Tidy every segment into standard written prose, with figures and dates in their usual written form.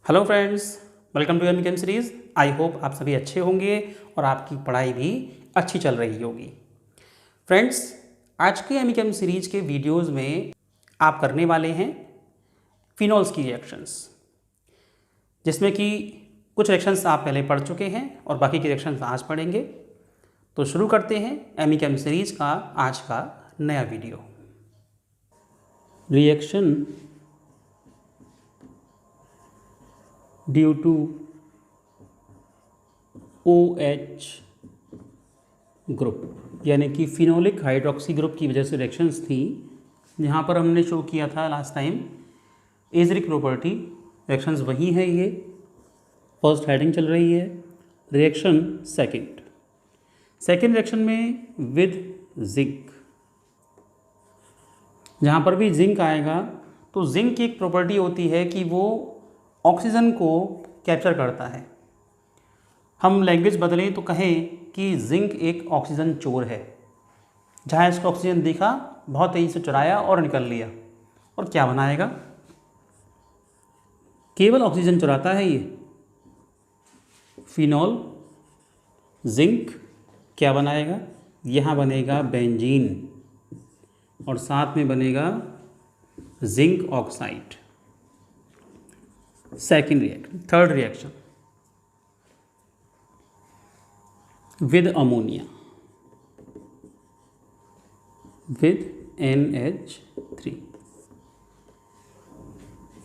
Hello friends, welcome to M series. I hope आप सभी अच्छे होंगे और आपकी पढ़ाई भी अच्छी चल रही होगी। फ्रेंड्स, आज के एम सीरीज के वीडियोस में आप करने वाले हैं फिनॉल्स की रिएक्शंस, जिसमें कि कुछ रिएक्शंस आप पहले पढ़ चुके हैं और बाकी के रिएक्शंस आज पढ़ेंगे। तो शुरू करते हैं एम सीरीज का आज का नया video. Reaction due to OH group, यानी कि फिनोलिक हाइड्रोक्सी ग्रुप की वजह से रिएक्शंस थी। यहाँ पर हमने शो किया था लास्ट टाइम एजरिक प्रॉपर्टी। रिएक्शंस वही है, ये फर्स्ट हेडिंग चल रही है। रिएक्शन सेकंड रिएक्शन में विद जिंक। जहाँ पर भी जिंक आएगा तो जिंक की एक प्रॉपर्टी होती है कि वो ऑक्सीजन को कैप्चर करता है। हम लैंग्वेज बदलें तो कहें कि जिंक एक ऑक्सीजन चोर है। जहाँ इसको ऑक्सीजन दिखा बहुत तेज़ी से चुराया और निकल लिया, और क्या बनाएगा? केवल ऑक्सीजन चुराता है ये। फिनॉल जिंक क्या बनाएगा? यहाँ बनेगा बेंजीन और साथ में बनेगा zinc oxide. Third reaction with ammonia, with NH3।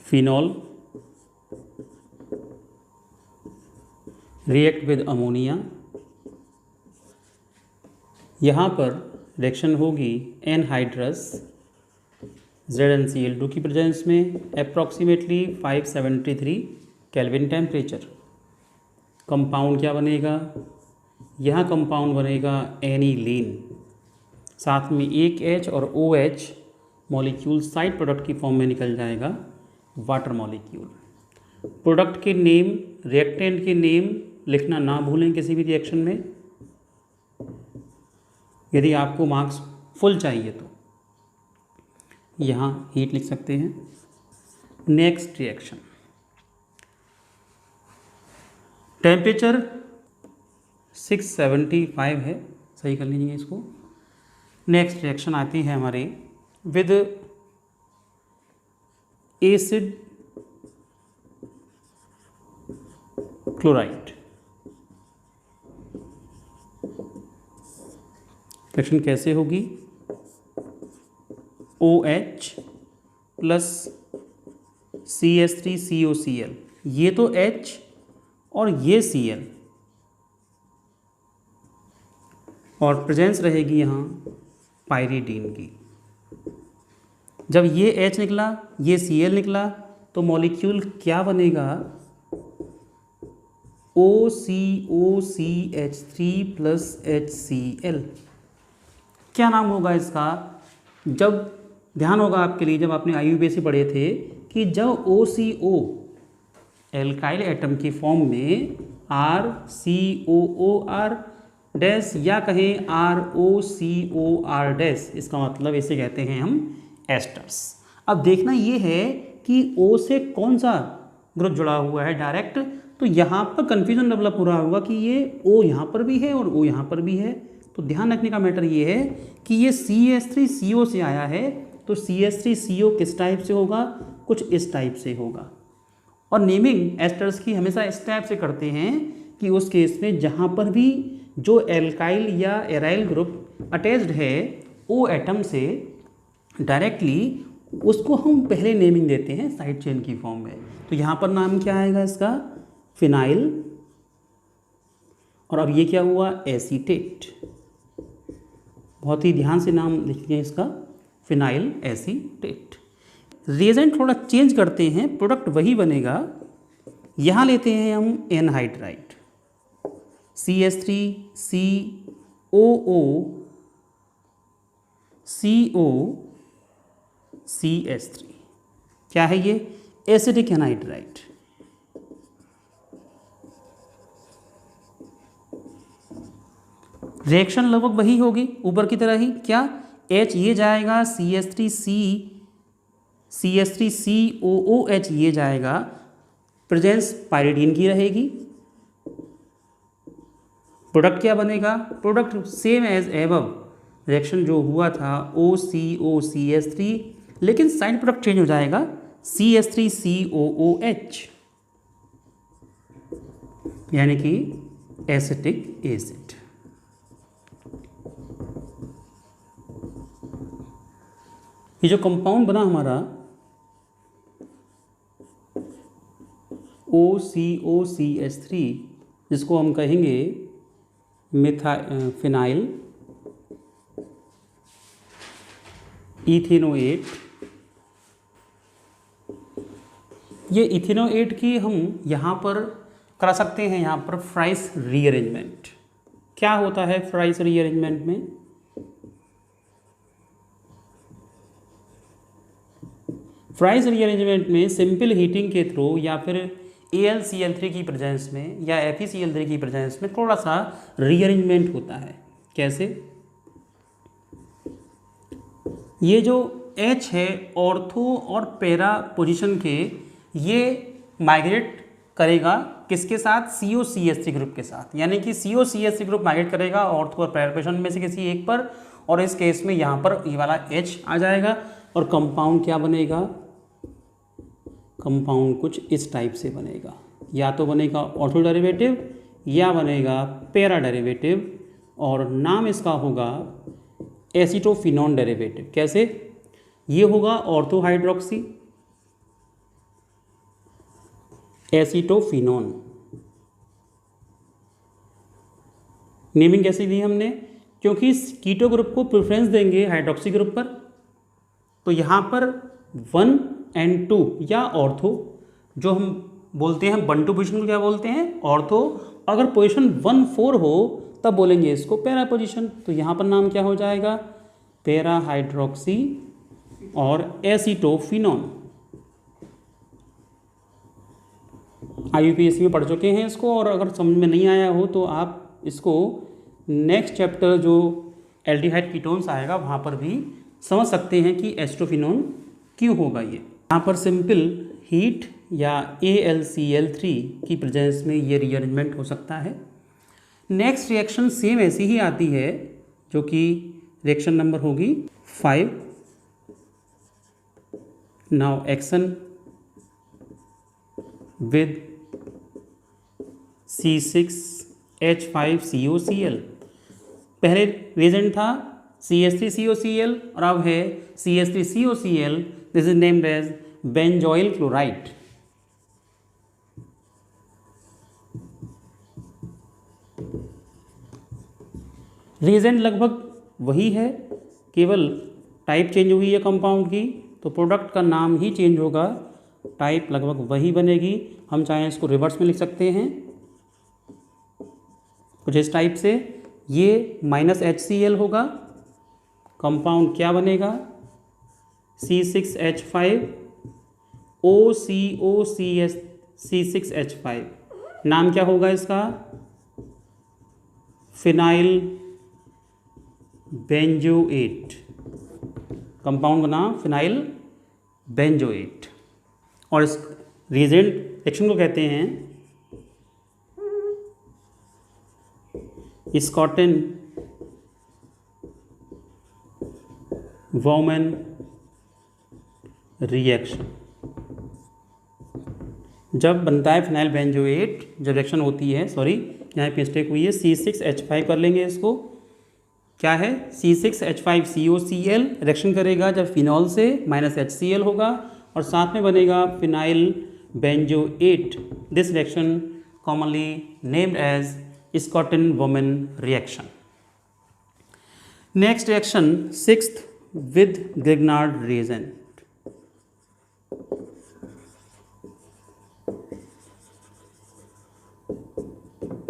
Phenol react with ammonia. यहाँ पर रिएक्शन होगी एनहाइड्रस ZnCl2 की प्रेजेंस में अप्रॉक्सीमेटली 573 केल्विन टेम्परेचर। कंपाउंड क्या बनेगा? यहाँ कंपाउंड बनेगा एनिलीन। साथ में एक H और OH मॉलिक्यूल साइड प्रोडक्ट की फॉर्म में निकल जाएगा, वाटर मॉलिक्यूल। प्रोडक्ट के नेम, रिएक्टेंट के नेम लिखना ना भूलें किसी भी रिएक्शन में, यदि आपको मार्क्स फुल चाहिए तो। यहाँ हीट लिख सकते हैं। नेक्स्ट रिएक्शन, टेम्परेचर 675 है, सही कर लीजिए इसको। नेक्स्ट रिएक्शन आती है हमारे विद एसिड क्लोराइड। रिएक्शन कैसे होगी? OH प्लस CH3COCl, ये तो H और ये Cl, और प्रेजेंस रहेगी यहाँ पायरीडीन की। जब ये H निकला, ये Cl निकला, तो मॉलिक्यूल क्या बनेगा? OCOCH3 plus HCl। क्या नाम होगा इसका? जब ध्यान होगा आपके लिए, जब आपने IUPAC पढ़े थे कि जब OCO एल्काइल एटम की फॉर्म में RCOOR डैश या कहें ROCOR डैश, इसका मतलब इसे कहते हैं हम एस्टर्स। अब देखना ये है कि O से कौन सा ग्रुप जुड़ा हुआ है डायरेक्ट, तो यहाँ पर कन्फ्यूजन डेवलप हो रहा होगा कि ये O यहाँ पर भी है और O यहाँ पर भी है। तो ध्यान रखने का मैटर ये है कि ये CH3CO से आया है, तो CH3CO किस टाइप से होगा? कुछ इस टाइप से होगा। और नेमिंग एस्टर्स की हमेशा इस टाइप से करते हैं कि उस केस में जहाँ पर भी जो एल्काइल या एराइल ग्रुप अटैच्ड है O एटम से डायरेक्टली, उसको हम पहले नेमिंग देते हैं साइड चेन की फॉर्म में। तो यहाँ पर नाम क्या आएगा इसका? फिनाइल। और अब ये क्या हुआ? एसीटेट। बहुत ही ध्यान से नाम लिखिए इसका, फिनाइल एसीटेट। रिएजेंट थोड़ा चेंज करते हैं, प्रोडक्ट वही बनेगा। यहाँ लेते हैं हम एनहाइड्राइड, CH3COCO-CH3। क्या है ये? Acidic anhydride. रिएक्शन लगभग वही होगी ऊपर की तरह ही। क्या? H ये जाएगा, CH3COOH ये जाएगा, प्रेजेंस पायरिडीन की रहेगी। प्रोडक्ट क्या बनेगा? Product same as above, reaction जो हुआ था OCOCH3, लेकिन साइड प्रोडक्ट चेंज हो जाएगा CH3COOH, यानी कि एसिटिक एसिड। ये जो कंपाउंड बना हमारा OCOCH3, जिसको हम कहेंगे फिनाइल इथेनोएट, ये इथेनोएट की हम यहाँ पर करा सकते हैं, यहाँ पर फ्राइस रीअरेंजमेंट। क्या होता है फ्राइस रीअरेंजमेंट में? फ्राइस रीअरेंजमेंट में सिंपल हीटिंग के थ्रू या फिर AlCl3 की प्रेजेंस में या FeCl3 की प्रेजेंस में थोड़ा सा रीअरेंजमेंट होता है। कैसे? ये जो H है ऑर्थो और पैरा पोजीशन के, ये माइग्रेट करेगा किसके साथ? COCH3 ग्रुप के साथ, यानी कि COCH3 ग्रुप माइग्रेट करेगा ऑर्थो और पैरा पोजीशन में से किसी एक पर, और इस केस में यहाँ पर ये वाला H आ जाएगा और कंपाउंड क्या बनेगा? कंपाउंड कुछ इस टाइप से बनेगा, या तो बनेगा ऑर्थो डेरिवेटिव या बनेगा पैरा डेरिवेटिव, और नाम इसका होगा एसीटोफिनॉन डेरिवेटिव। कैसे? ये होगा ऑर्थो हाइड्रोक्सी एसीटोफिनॉन। नेमिंग कैसे दी हमने? क्योंकि कीटो ग्रुप को प्रेफरेंस देंगे हाइड्रोक्सी ग्रुप पर, तो यहाँ पर 1 और 2 या ऑर्थो, जो हम बोलते हैं 1, 2 पोजिशन को क्या बोलते हैं? ऑर्थो। अगर पोजिशन 1, 4 हो तब बोलेंगे इसको पैरा पोजिशन। तो यहाँ पर नाम क्या हो जाएगा? पैरा हाइड्रोक्सी और एसीटोफिनॉन। IUPAC में पढ़ चुके हैं इसको, और अगर समझ में नहीं आया हो तो आप इसको नेक्स्ट चैप्टर जो एल्डिहाइड कीटोन्स आएगा वहाँ पर भी समझ सकते हैं कि एस्टोफिनॉन क्यों होगा। ये यहाँ पर सिंपल हीट या AlCl3 की प्रेजेंस में ये रीअरेंजमेंट हो सकता है। नेक्स्ट रिएक्शन सेम ऐसी ही आती है, जो कि रिएक्शन नंबर होगी 5। Now action with C6H5COCl। पहले रिएजेंट था CH3COCl और अब है CH3COCl। This is named as benzoyl chloride. Reagent लगभग वही है, केवल टाइप चेंज हुई है कंपाउंड की, तो प्रोडक्ट का नाम ही चेंज होगा, टाइप लगभग वही बनेगी। हम चाहें इसको रिवर्स में लिख सकते हैं कुछ इस टाइप से। ये -HCl होगा, कंपाउंड क्या बनेगा? C6H5OCOCH C6H5। नाम क्या होगा इसका? Phenyl benzoate. कंपाउंड का नाम फिनाइल बेंजोएट। और इस रिएजेंट रिएक्शन को कहते हैं स्कॉटन वॉमन रिएक्शन। जब बनता है फिनाइल बेंजोएट, जब रिएक्शन होती है, सॉरी यहाँ पे मिस्टेक हुई है, C6H5 कर लेंगे इसको। क्या है? C6H5COCl रिएक्शन करेगा जब फिनॉल से -HCl होगा और साथ में बनेगा phenyl benzoate. This reaction commonly named as Schotten Baumann reaction. Next reaction 6th with Grignard reagent.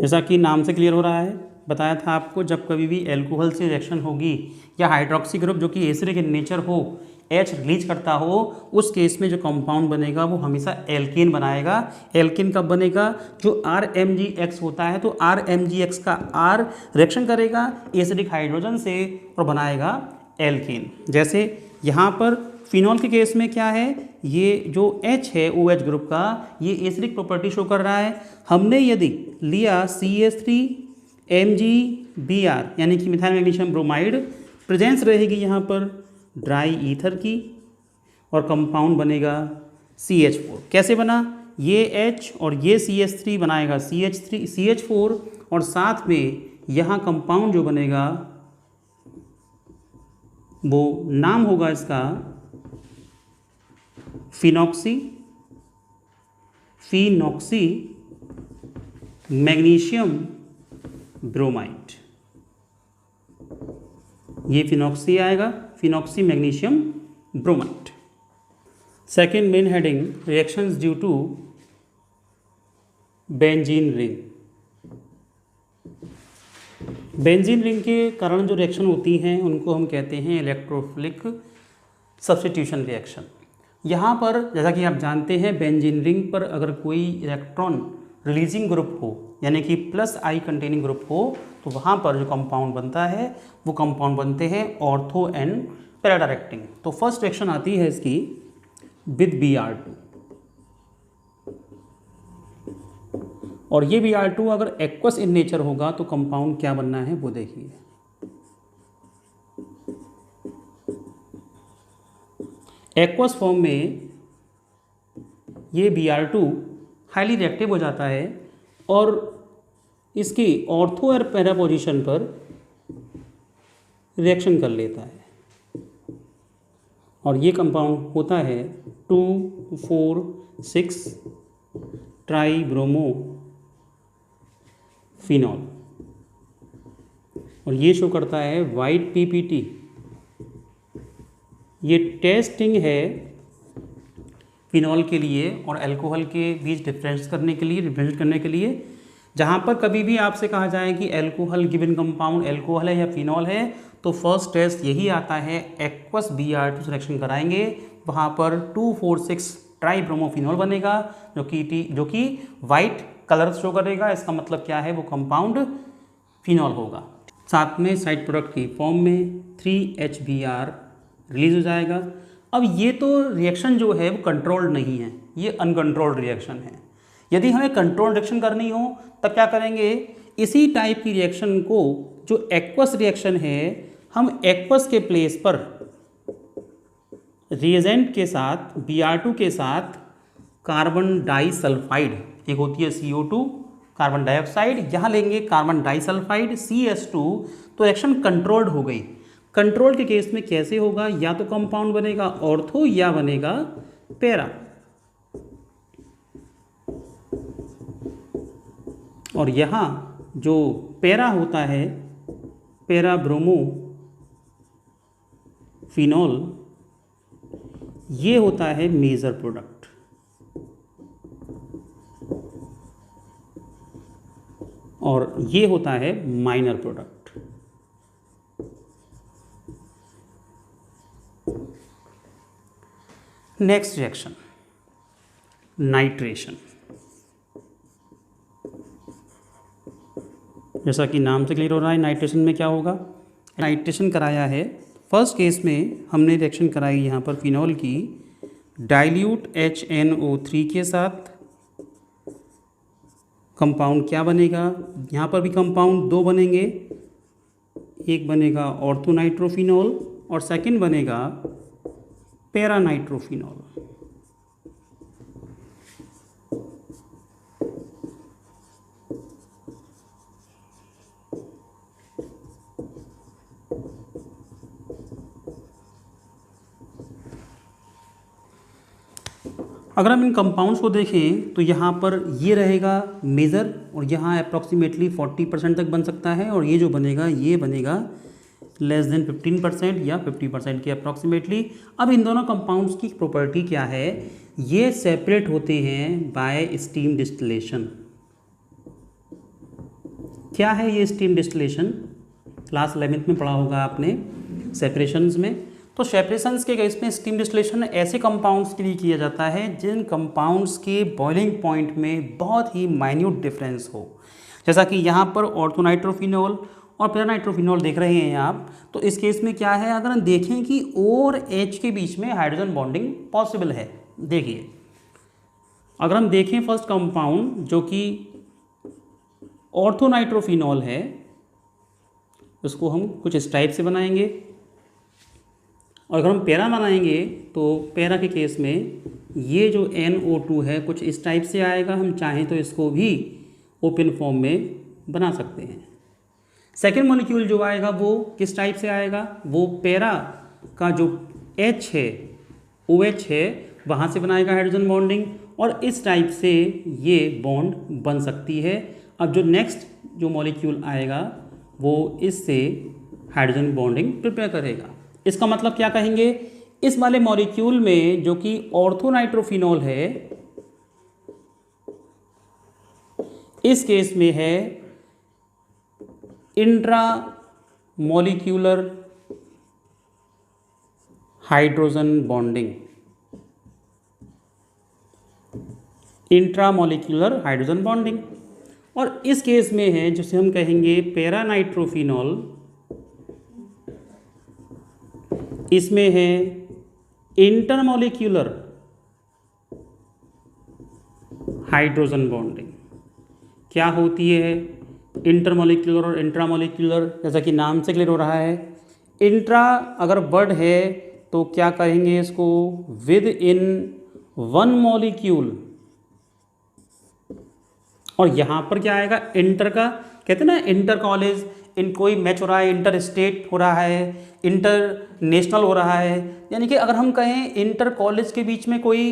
जैसा कि नाम से क्लियर हो रहा है, बताया था आपको, जब कभी भी एल्कोहल से रिएक्शन होगी या हाइड्रोक्सी ग्रुप जो कि एसिडिक इन नेचर हो, H रिलीज करता हो, उस केस में जो कंपाउंड बनेगा वो हमेशा एल्केन बनाएगा। एल्केन कब बनेगा? जो RMgX होता है, तो RMgX का R रिएक्शन करेगा एसिडिक हाइड्रोजन से और बनाएगा एल्केन। जैसे यहाँ पर फिनॉल के केस में क्या है, ये जो H है OH ग्रुप का, ये एसिडिक प्रॉपर्टी शो कर रहा है। हमने यदि लिया CH3MgBr यानी कि मिथाइल मैग्नीशियम ब्रोमाइड, प्रेजेंस रहेगी यहाँ पर ड्राई ईथर की और कंपाउंड बनेगा CH4। कैसे बना, ये H और ये CH3 बनाएगा CH4 और साथ में यहाँ कंपाउंड जो बनेगा वो नाम होगा इसका फिनॉक्सी मैग्नीशियम ब्रोमाइड। ये फिनॉक्सी आएगा, phenoxy magnesium bromide. Second main heading, reactions due to benzene ring. Benzene ring के कारण जो रिएक्शन होती हैं उनको हम कहते हैं इलेक्ट्रोफिलिक सब्स्टिट्यूशन रिएक्शन। यहाँ पर जैसा कि आप जानते हैं, बेंजीन रिंग पर अगर कोई इलेक्ट्रॉन रिलीजिंग ग्रुप हो यानी कि +I कंटेनिंग ग्रुप हो तो वहाँ पर जो कंपाउंड बनता है वो कंपाउंड बनते हैं ऑर्थो एंड पैरा डायरेक्टिंग। तो फर्स्ट रिएक्शन आती है इसकी विद Br2, और ये Br2 अगर एक्वस इन नेचर होगा तो कंपाउंड क्या बनना है वो देखिए। एक्वस फॉर्म में ये Br2 हाईली रिएक्टिव हो जाता है और इसकी ऑर्थो और पैरा पोजीशन पर रिएक्शन कर लेता है और ये कंपाउंड होता है 2,4,6 ट्राई ब्रोमो फिनॉल और ये शो करता है वाइट PPT। ये टेस्टिंग है फिनॉल के लिए और अल्कोहल के बीच डिफरेंस करने के लिए, रिप्रेजेंट करने के लिए। जहाँ पर कभी भी आपसे कहा जाए कि अल्कोहल गिवन कंपाउंड अल्कोहल है या फिनॉल है तो फर्स्ट टेस्ट यही आता है, एक्वस Br2 सिलेक्शन कराएंगे, वहाँ पर 2,4,6 ट्राई ब्रोमोफिनॉल बनेगा जो कि वाइट कलर शो करेगा। इसका मतलब क्या है, वो कंपाउंड फिनॉल होगा। साथ में साइड प्रोडक्ट की फॉर्म में 3HBr रिलीज हो जाएगा। अब ये तो रिएक्शन जो है वो कंट्रोल्ड नहीं है, ये अनकंट्रोल्ड रिएक्शन है। यदि हमें कंट्रोल्ड रिएक्शन करनी हो तब क्या करेंगे, इसी टाइप की रिएक्शन को जो एक्वस रिएक्शन है, हम एक्वस के प्लेस पर रिएजेंट के साथ Br2 के साथ कार्बन डाइसल्फाइड, एक होती है CO2 कार्बन डाइऑक्साइड, यहाँ लेंगे कार्बन डाइसल्फाइड CS2, तो रिएक्शन कंट्रोल्ड हो गई। कंट्रोल के केस में कैसे होगा, या तो कंपाउंड बनेगा ऑर्थो या बनेगा पैरा, और यहाँ जो पैरा होता है पैरा ब्रोमो फिनॉल, ये होता है मेजर प्रोडक्ट और ये होता है minor product. Next reaction, nitration. जैसा कि नाम से क्लियर हो रहा है, नाइट्रेशन में क्या होगा, नाइट्रेशन कराया है। फर्स्ट केस में हमने रिएक्शन कराई यहाँ पर फिनॉल की डाइल्यूट HNO3 के साथ। कंपाउंड क्या बनेगा, यहाँ पर भी कंपाउंड दो बनेंगे, एक बनेगा ऑर्थोनाइट्रोफिनॉल और सेकंड बनेगा पैरानाइट्रोफिनॉल। अगर हम इन कंपाउंड्स को देखें तो यहाँ पर ये रहेगा मेजर और यहाँ अप्रॉक्सीमेटली 40% तक बन सकता है, और ये जो बनेगा ये बनेगा लेस देन 15% या 50% के अप्रॉक्सीमेटली। अब इन दोनों कंपाउंड्स की प्रॉपर्टी क्या है, ये सेपरेट होते हैं बाय स्टीम डिस्टिलेशन। क्या है ये स्टीम डिस्टिलेशन, क्लास 11th में पढ़ा होगा आपने सेपरेशंस में। तो सेपरेशंस के केस में स्टीम डिस्टिलेशन ऐसे कंपाउंड्स के लिए किया जाता है जिन कंपाउंड्स के बॉइलिंग पॉइंट में बहुत ही माइन्यूट डिफरेंस हो, जैसा कि यहाँ पर ऑर्थोनाइट्रोफिनॉल और पैरा नाइट्रोफिनॉल देख रहे हैं आप, तो इस केस में क्या है, अगर हम देखें कि O और H के बीच में हाइड्रोजन बॉन्डिंग पॉसिबल है। देखिए अगर हम देखें फर्स्ट कंपाउंड जो कि ऑर्थोनाइट्रोफिनॉल है, उसको हम कुछ इस टाइप से बनाएंगे, और अगर हम पैरा बनाएंगे तो पैरा के केस में ये जो NO2 है कुछ इस टाइप से आएगा। हम चाहें तो इसको भी ओपन फॉर्म में बना सकते हैं। सेकेंड मॉलिक्यूल जो आएगा वो किस टाइप से आएगा, वो पैरा का जो H है, OH है, वहाँ से बनाएगा हाइड्रोजन बॉन्डिंग, और इस टाइप से ये बॉन्ड बन सकती है। अब जो नेक्स्ट जो मॉलिक्यूल आएगा वो इससे हाइड्रोजन बॉन्डिंग प्रिपेयर करेगा। इसका मतलब क्या कहेंगे, इस वाले मॉलिक्यूल में जो कि ऑर्थोनाइट्रोफिनॉल है, इस केस में है intra molecular hydrogen bonding, intramolecular hydrogen bonding. और इस केस में है जिसे हम कहेंगे पैरा नाइट्रोफिनॉल, इसमें है इंटरमोलिक्यूलर हाइड्रोजन बॉन्डिंग। क्या होती है इंटरमोलिक्यूलर और इंट्रामोलिक्यूलर, जैसा कि नाम से क्लियर हो रहा है। इंट्रा अगर वर्ड है तो क्या कहेंगे इसको, विद इन वन मॉलिक्यूल, और यहाँ पर क्या आएगा इंटर का, कहते हैं ना इंटर कॉलेज, इन कोई मैच हो रहा है, इंटर स्टेट हो रहा है, इंटरनेशनल हो रहा है, यानी कि अगर हम कहें इंटर कॉलेज के बीच में कोई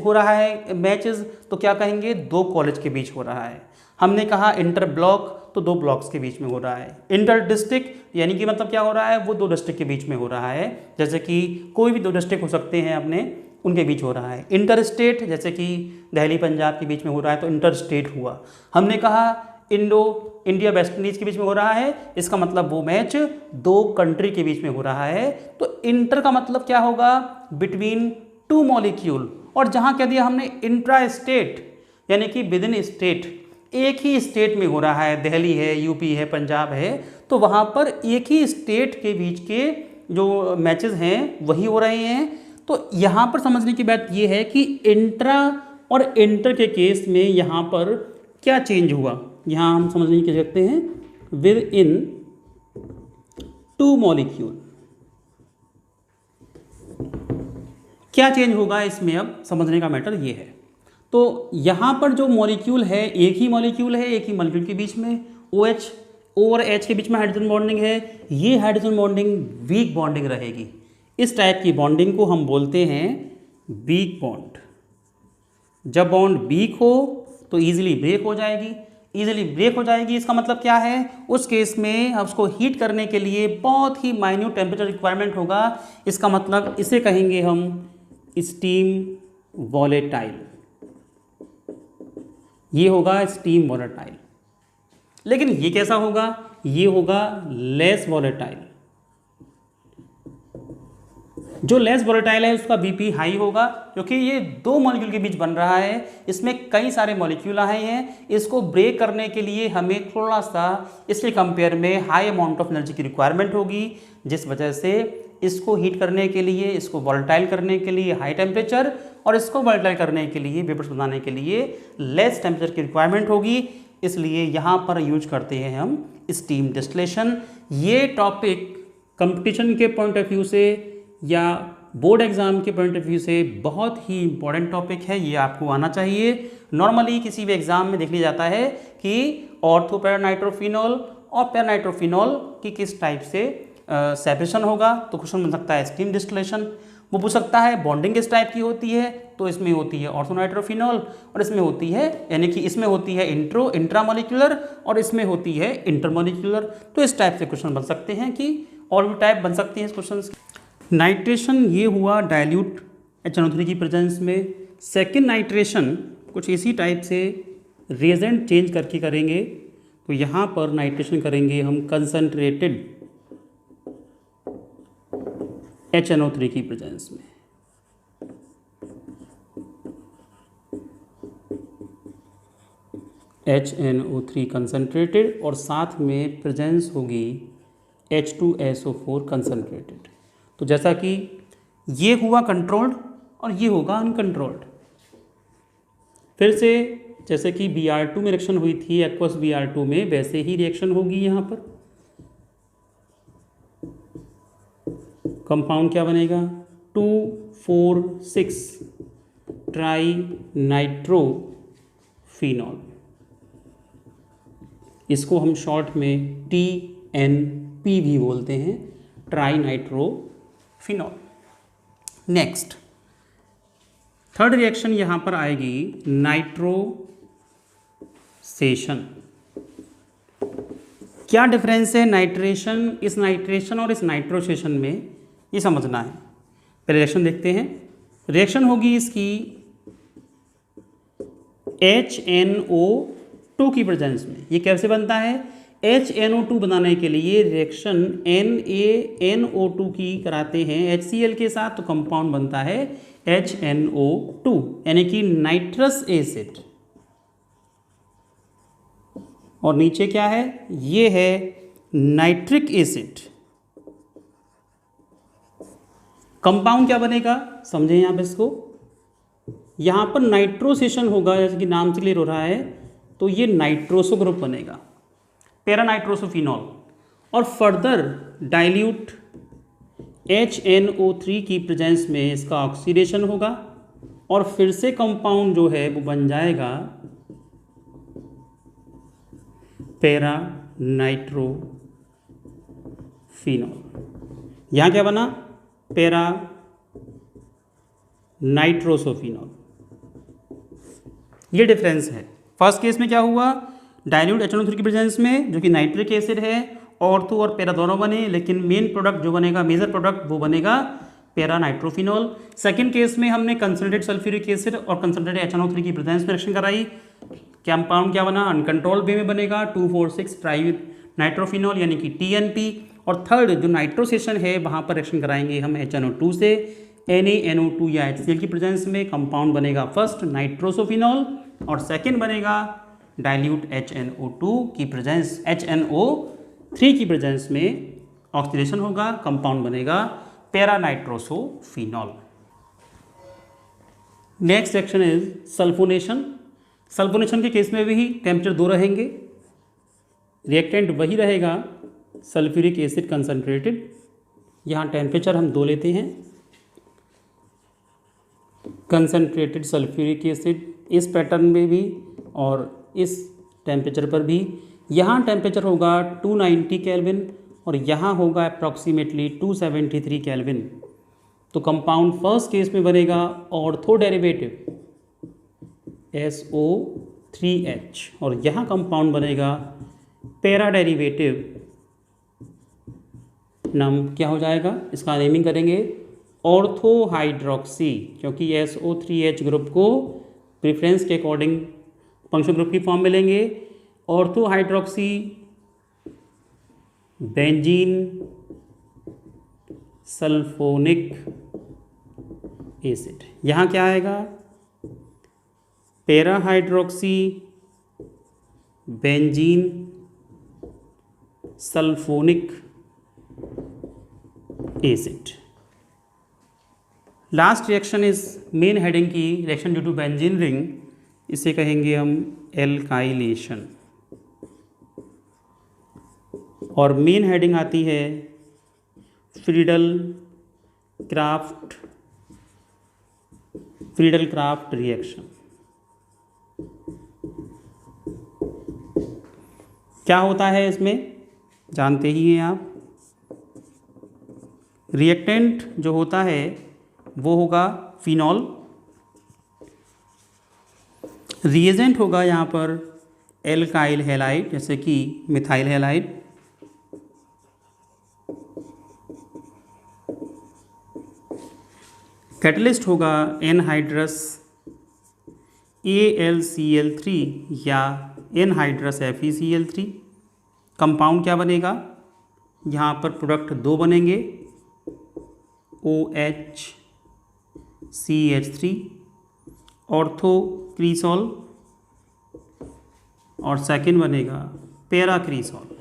हो रहा है मैचेस, तो क्या कहेंगे दो कॉलेज के बीच हो रहा है। हमने कहा इंटर ब्लॉक, तो दो ब्लॉक्स के बीच में हो रहा है। इंटर डिस्ट्रिक्ट यानी कि मतलब क्या हो रहा है, वो दो डिस्ट्रिक्ट के बीच में हो रहा है, जैसे कि कोई भी दो डिस्ट्रिक्ट हो सकते हैं अपने, उनके बीच हो रहा है। इंटर स्टेट जैसे कि दिल्ली पंजाब के बीच में हो रहा है तो इंटर स्टेट हुआ। हमने कहा इंडिया वेस्ट इंडीज़ के बीच में हो रहा है, इसका मतलब वो मैच दो कंट्री के बीच में हो रहा है। तो इंटर का मतलब क्या होगा, बिटवीन टू मॉलिक्यूल, और जहाँ कह दिया हमने इंट्रा स्टेट यानी कि विद इन स्टेट, एक ही स्टेट में हो रहा है, दिल्ली है, यूपी है, पंजाब है, तो वहाँ पर एक ही स्टेट के बीच के जो मैचेस हैं वही हो रहे हैं। तो यहाँ पर समझने की बात ये है कि इंट्रा और इंटर के केस में यहाँ पर क्या चेंज हुआ, यहाँ हम समझने की सकते हैं विद इन टू मॉलिक्यूल, क्या चेंज होगा इसमें, अब समझने का मैटर ये है। तो यहाँ पर जो मॉलिक्यूल है, एक ही मॉलिक्यूल है, एक ही मॉलिक्यूल के बीच में OH, O और H के बीच में हाइड्रोजन बॉन्डिंग है, ये हाइड्रोजन बॉन्डिंग वीक बॉन्डिंग रहेगी। इस टाइप की बॉन्डिंग को हम बोलते हैं वीक बॉन्ड। जब बॉन्ड वीक हो तो ईजिली ब्रेक हो जाएगी, ईजिली ब्रेक हो जाएगी, इसका मतलब क्या है, उस केस में उसको हीट करने के लिए बहुत ही माइन्यूट टेम्परेचर रिक्वायरमेंट होगा। इसका मतलब इसे कहेंगे हम स्टीम वॉलेटाइल, ये होगा स्टीम वॉलेटाइल। लेकिन ये कैसा होगा, ये होगा लेस वॉलेटाइल। जो लेस वॉलेटाइल है उसका बीपी हाई होगा, क्योंकि ये दो मॉलिक्यूल के बीच बन रहा है, इसमें कई सारे मॉलिक्यूल आए हैं, इसको ब्रेक करने के लिए हमें थोड़ा सा इसके कंपेयर में हाई अमाउंट ऑफ एनर्जी की रिक्वायरमेंट होगी, जिस वजह से इसको हीट करने के लिए, इसको वॉलेटाइल करने के लिए हाई टेम्परेचर, और इसको वॉलेटाइल करने के लिए, वेपर्स बनाने के लिए लेस टेम्परेचर की रिक्वायरमेंट होगी। इसलिए यहाँ पर यूज करते हैं हम स्टीम डिस्टिलेशन। ये टॉपिक कंपटीशन के पॉइंट ऑफ व्यू से या बोर्ड एग्जाम के पॉइंट ऑफ व्यू से बहुत ही इंपॉर्टेंट टॉपिक है, ये आपको आना चाहिए। नॉर्मली किसी भी एग्जाम में देख लिया जाता है कि ऑर्थो पैरानाइट्रोफिनॉल और पैरानाइट्रोफिनॉल की किस टाइप से सेपरेशन होगा, तो क्वेश्चन बन सकता है स्टीम डिस्टिलेशन। वो पूछ सकता है बॉन्डिंग किस टाइप की होती है, तो इसमें होती है ऑर्थोनाइट्रोफिनॉल, और इसमें होती है, यानी कि इसमें होती है इंट्रामोलिक्यूलर और इसमें होती है इंटरमोलिक्यूलर। तो इस टाइप से क्वेश्चन बन सकते हैं, कि और भी टाइप बन सकती हैं इस क्वेश्चन। नाइट्रेशन ये हुआ डाइल्यूट HNO3 की प्रेजेंस में। सेकेंड नाइट्रेशन कुछ इसी टाइप से रिएजेंट चेंज करके करेंगे, तो यहाँ पर नाइट्रेशन करेंगे हम कंसनट्रेटेड HNO3 की प्रेजेंस में। HNO3 कंसनट्रेटेड और साथ में प्रेजेंस होगी H2SO4 कंसनट्रेटेड। तो जैसा कि ये हुआ कंट्रोल्ड और ये होगा अनकंट्रोल्ड। फिर से जैसे कि Br2 में रिएक्शन हुई थी एक्वस Br2 में, वैसे ही रिएक्शन होगी यहाँ पर। कंपाउंड क्या बनेगा 2,4,6 ट्राई नाइट्रोफिनॉल। इसको हम शॉर्ट में TNP भी बोलते हैं, try nitrophenol. Next third reaction यहाँ पर आएगी नाइट्रोसेशन। क्या डिफरेंस है नाइट्रेशन, इस नाइट्रेशन और इस नाइट्रोसेशन में, ये समझना है। पहले रिएक्शन देखते हैं। रिएक्शन होगी इसकी HNO2 की प्रेजेंस में। ये कैसे बनता है, HNO2 बनाने के लिए रिएक्शन NaNO2 की कराते हैं HCl के साथ, तो कंपाउंड बनता है HNO2 यानी कि नाइट्रस एसिड। और नीचे क्या है, ये है नाइट्रिक एसिड। कंपाउंड क्या बनेगा समझें यहाँ पे इसको। यहाँ पर नाइट्रोसेशन होगा, जैसे कि नाम से क्लियर हो रहा है, तो ये नाइट्रोसो ग्रुप बनेगा, पैरानाइट्रोसोफिनॉल। और फर्दर डाइल्यूट HNO3 की प्रेजेंस में इसका ऑक्सीडेशन होगा और फिर से कंपाउंड जो है वो बन जाएगा पैरानाइट्रोफिनॉल। यहाँ क्या बना, पैरानाइट्रोसोफिनॉल। ये डिफरेंस है। फर्स्ट केस में क्या हुआ, डाइल्यूट HNO3 की प्रेजेंस में जो कि नाइट्रिक एसिड है, ऑर्थो और पैरा दोनों बने, लेकिन मेन प्रोडक्ट जो बनेगा, मेजर प्रोडक्ट, वो बनेगा पैरानाइट्रोफिनॉल। सेकंड केस में हमने कंसनट्रेटेड सल्फ्यूरिक एसिड और कंसनट्रेटेड HNO3 की प्रेजेंस में रिएक्शन कराई। कंपाउंड क्या बना, अनकंट्रोल्ड वे में बनेगा 2,4,6 ट्राई नाइट्रोफिनॉल यानी कि TNP। और थर्ड जो नाइट्रोसेशन है वहाँ पर रिएक्शन कराएंगे हम HNO2 से NaNO2 या HCl की प्रेजेंस में। कंपाउंड बनेगा फर्स्ट नाइट्रोसोफिनॉल और सेकेंड बनेगा डाइल्यूट HNO2 की प्रेजेंस, HNO3 की प्रेजेंस में ऑक्सीडेशन होगा, कंपाउंड बनेगा paranitrosophenol. Next section is sulphonation. Sulphonation के केस में भी टेम्परेचर 2 रहेंगे, रिएक्टेंट वही रहेगा सल्फ्यूरिक एसिड कंसनट्रेटेड। यहाँ टेम्परेचर हम 2 लेते हैं, कंसनट्रेटेड सल्फ्यूरिक एसिड इस पैटर्न में भी और इस टेम्परेचर पर भी। यहाँ टेम्परेचर होगा 290 केल्विन और यहाँ होगा अप्रॉक्सीमेटली 273 केल्विन। तो कंपाउंड फर्स्ट केस में बनेगा ऑर्थो डेरिवेटिव SO3H और यहाँ कंपाउंड बनेगा पैरा डेरिवेटिव, नाम क्या हो जाएगा, इसका नेमिंग करेंगे ऑर्थो हाइड्रोक्सी, क्योंकि SO3H ग्रुप को प्रेफरेंस के अकॉर्डिंग फंक्शनल ग्रुप की फॉर्म में लेंगे। Ortho hydroxy benzene sulphonic acid. यहाँ क्या आएगा, para hydroxy benzene sulphonic acid. Last reaction is main heading की reaction due to benzene ring, इसे कहेंगे हम एल्काइलेशन। और मेन हेडिंग आती है फ्रीडल क्राफ्ट रिएक्शन। क्या होता है इसमें जानते ही हैं आप। रिएक्टेंट जो होता है वो होगा फिनॉल, रिएजेंट होगा यहाँ पर एल्काइल हैलाइड जैसे कि मिथाइल हैलाइड, कैटलिस्ट होगा एनहाइड्रस AlCl3 या एनहाइड्रस FeCl3। कंपाउंड क्या बनेगा, यहाँ पर प्रोडक्ट 2 बनेंगे OHCH3 ऑर्थो क्रीसॉल और सेकंड बनेगा paracresol.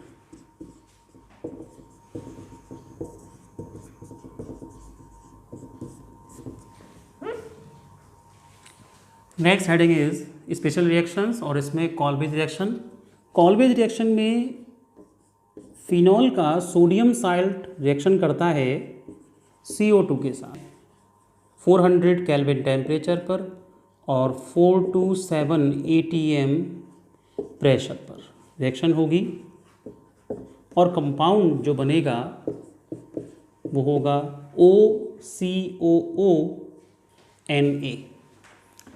Next heading is special reactions और इसमें कॉल्बेज रिएक्शन। कॉल्बेज रिएक्शन में फिनॉल का सोडियम साल्ट रिएक्शन करता है CO2 के साथ 400 केल्विन टेम्परेचर पर और 4 to 7 ATM प्रेशर पर रिएक्शन होगी और कंपाउंड जो बनेगा वो होगा OCOONA।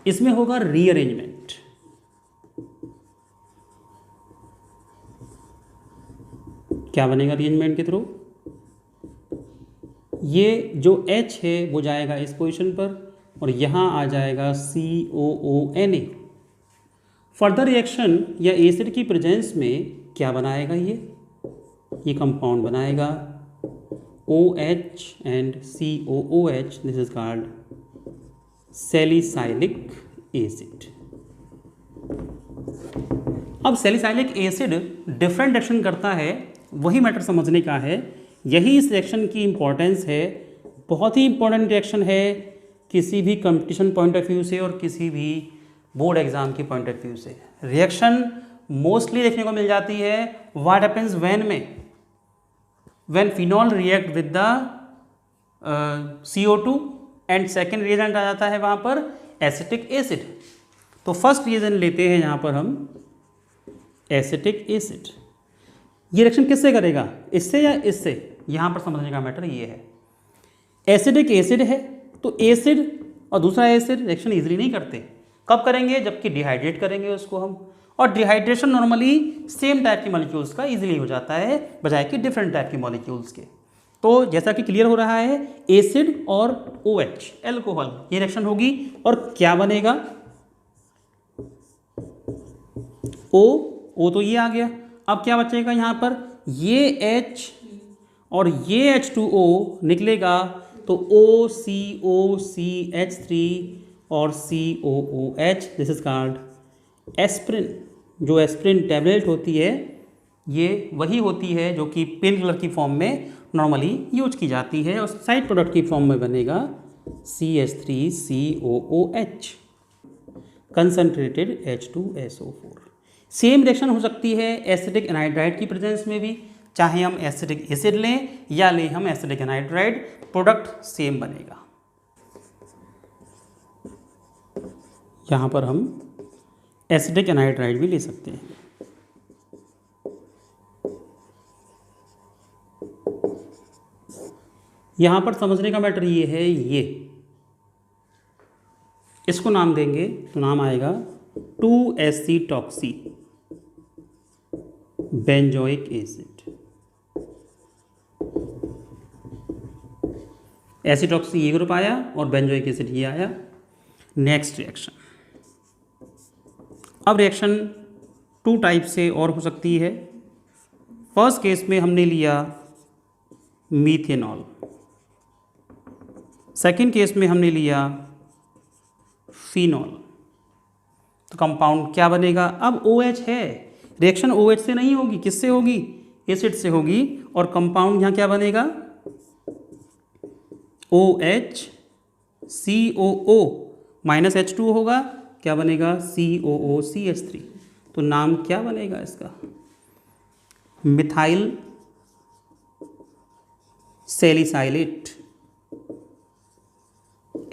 इसमें होगा रीअरेंजमेंट। क्या बनेगा रीअरेंजमेंट के थ्रू? ये जो H है वो जाएगा इस पोजीशन पर और यहाँ आ जाएगा COONA। फर्दर रिएक्शन या एसिड की प्रेजेंस में क्या बनाएगा ये कंपाउंड बनाएगा OH and COOH। This is called salicylic acid. अब सैलिसाइलिक एसिड डिफरेंट रिएक्शन करता है, वही मैटर समझने का है। यही इस रिएक्शन की इम्पोर्टेंस है। बहुत ही इम्पोर्टेंट रिएक्शन है किसी भी कंपटीशन पॉइंट ऑफ व्यू से और किसी भी बोर्ड एग्जाम की पॉइंट ऑफ व्यू से। रिएक्शन मोस्टली देखने को मिल जाती है what happens when phenol react with the CO2 and second reagent आ जाता है वहाँ पर एसिटिक एसिड। तो फर्स्ट रिएजेंट लेते हैं यहाँ पर हम एसिटिक एसिड। ये रिएक्शन किससे करेगा, इससे या इससे? यहाँ पर समझने का मैटर ये है, एसिडिक एसिड है तो एसिड और दूसरा एसिड रिएक्शन इजीली नहीं करते। कब करेंगे? जबकि डिहाइड्रेट करेंगे उसको हम, और डिहाइड्रेशन नॉर्मली सेम टाइप की मॉलिक्यूल्स का इजीली हो जाता है बजाय कि डिफरेंट टाइप की मॉलिक्यूल्स के। तो जैसा कि क्लियर हो रहा है एसिड और OH एल्कोहल ये रिएक्शन होगी और क्या बनेगा? O तो ये आ गया। अब क्या बचेगा यहाँ पर? ये H और ये H2O निकलेगा तो OCOCH3 और COOH। This is called aspirin. जो एस्प्रिन टैबलेट होती है ये वही होती है जो कि पेन किलर की फॉर्म में नॉर्मली यूज की जाती है और साइड प्रोडक्ट की फॉर्म में बनेगा CH3COOH concentrated H2SO4। Same reaction हो सकती है एसिडिक एनहाइड्राइड की प्रेजेंस में भी, चाहे हम एसिडिक एसिड लें या लें हम एसिडिक एनहाइड्राइड, प्रोडक्ट सेम बनेगा। यहाँ पर हम एसिडिक एनहाइड्राइड भी ले सकते हैं। यहाँ पर समझने का मैटर ये है, ये इसको नाम देंगे तो नाम आएगा 2-एसिटॉक्सी बेंजोइक एसिड। एसिटॉक्सी ये ग्रुप आया और बेंजोइक एसिड ये आया। Next reaction. अब रिएक्शन 2 टाइप से और हो सकती है। फर्स्ट केस में हमने लिया मीथेनॉल, सेकेंड केस में हमने लिया फिनॉल। तो कंपाउंड क्या बनेगा? अब OH है, रिएक्शन OH से नहीं होगी, किससे होगी? एसिड से होगी। और कंपाउंड यहाँ क्या बनेगा? OH COO माइनस H2 होगा, क्या बनेगा? COOCH3। तो नाम क्या बनेगा इसका? Methyl salicylate.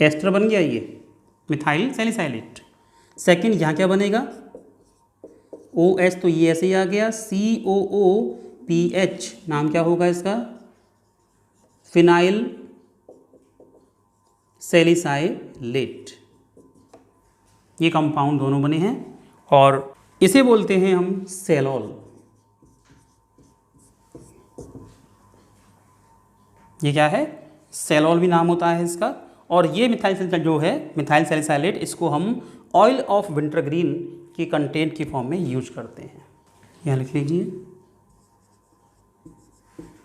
एस्टर बन गया ये मिथाइल सैलिसाइलेट। सेकंड यहाँ क्या बनेगा? OH तो ये ऐसे ही आ गया, COOPH नाम क्या होगा इसका? Phenyl salicylate. ये कंपाउंड दोनों बने हैं और इसे बोलते हैं हम सेलॉल। ये क्या है? सेलॉल भी नाम होता है इसका। और ये मिथाइल सैलिसाइलेट जो है, मिथाइल सैलिसाइलेट, इसको हम ऑयल ऑफ विंटरग्रीन की कंटेंट की फॉर्म में यूज करते हैं। यहाँ लिख लीजिए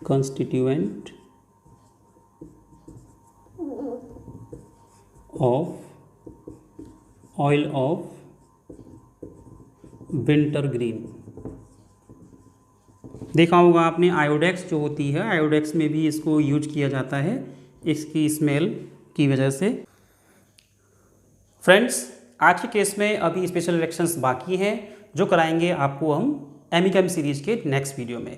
constituent of oil of winter green. देखा होगा आपने आयोडेक्स जो होती है, आयोडेक्स में भी इसको यूज किया जाता है इसकी स्मेल की वजह से। फ्रेंड्स, आज के केस में अभी स्पेशल इलेक्शंस बाकी हैं जो कराएंगे आपको हम एमिकम सीरीज के नेक्स्ट वीडियो में।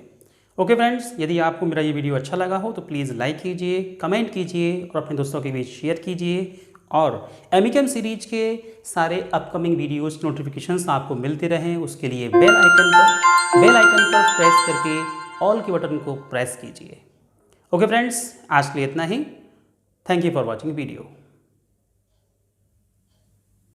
ओके फ्रेंड्स, यदि आपको मेरा ये वीडियो अच्छा लगा हो तो प्लीज़ लाइक कीजिए, कमेंट कीजिए और अपने दोस्तों के बीच शेयर कीजिए। और एमिकम सीरीज के सारे अपकमिंग वीडियोस की नोटिफिकेशंस आपको मिलते रहें, उसके लिए बेल आइकन पर प्रेस करके ऑल के बटन को प्रेस कीजिए। ओके फ्रेंड्स, आज के लिए इतना ही। Thank you for watching video.